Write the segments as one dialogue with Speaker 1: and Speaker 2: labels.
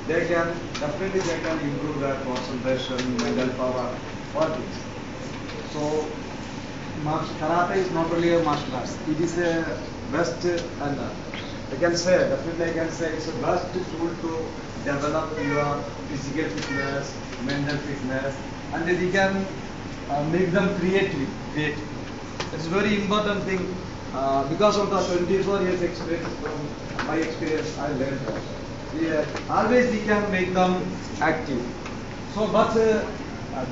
Speaker 1: they can improve their concentration, mental power, all things. So karate is not only a martial arts; it is a best and I can say it's a best tool to develop your physical fitness, mental fitness, and we can make them creative. It's a very important thing because of the 24 years experience from my experience I learned that. Yeah, always we can make them active. So, but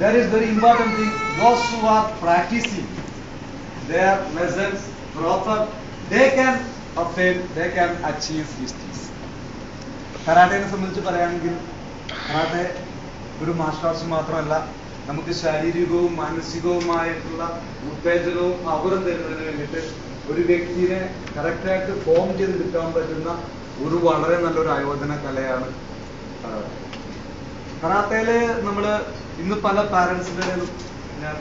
Speaker 1: there is very important thing, those who are practicing their lessons proper, they can obtain, they can achieve these things. കരാട്ടയെ സംബന്ധിച്ച് പറയുകയാണെങ്കിൽ karate ഒരു martial arts മാത്രമല്ല, നമുക്ക് ശാരീരികവും മാനസികവുമായിട്ടുള്ള ഉത്തേജനവും പവറും തരുന്നതിന് വേണ്ടിയിട്ട് ഒരു വ്യക്തിയെ കറക്റ്റായിട്ട് ഫോം ചെയ്തെടുക്കാൻ പറ്റുന്ന ഒരു വളരെ നല്ലൊരു ആയോധന കലയാണ് കരാട്ടെ. കരാട്ടയില് നമ്മള് ഇന്ന് പല പാരന്റ്സിന്റെ ഞാൻ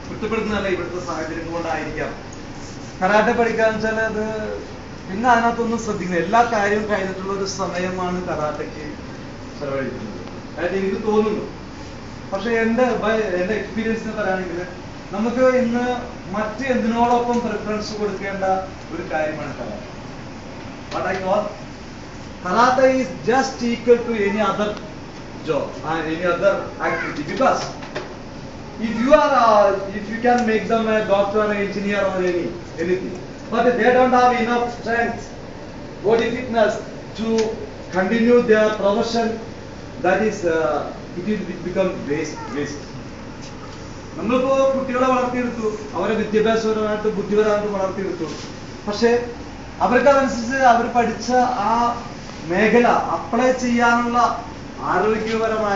Speaker 1: കുറ്റപ്പെടുത്തുന്നതല്ല, ഇവിടുത്തെ സാഹചര്യം കൊണ്ടായിരിക്കാം കരാട്ടെ പഠിക്കാന്ന് വെച്ചാൽ അത് പിന്നെ അതിനകത്തൊന്നും ശ്രദ്ധിക്കുന്നത് എല്ലാ കാര്യവും കഴിഞ്ഞിട്ടുള്ള ഒരു സമയമാണ് കരാട്ടയ്ക്ക് ചെലവഴിക്കുന്നത് അതായത് എനിക്ക് തോന്നുന്നു. പക്ഷെ എന്റെ എക്സ്പീരിയൻസിന് പറയുകയാണെങ്കിൽ നമുക്ക് ഇന്ന് മറ്റ് എന്തിനോടൊപ്പം പ്രിഫറൻസ് കൊടുക്കേണ്ട ഒരു കാര്യമാണ് karate. What I call karate is just equal to any other job and any other activity, because if you can make them a doctor, an engineer, or anything, but they don't have enough strength, body fitness to continue their profession, that is it will become waste. നമ്മളിപ്പോ കുട്ടികളെ വളർത്തിയെടുത്തു, അവരെ വിദ്യാഭ്യാസപരമായിട്ട് ബുദ്ധിപരമായിട്ട് വളർത്തിയെടുത്തു, പക്ഷെ അവർക്കതനുസരിച്ച് അവർ പഠിച്ച ആ മേഖല apply ചെയ്യാനുള്ള ആരോഗ്യപരമായ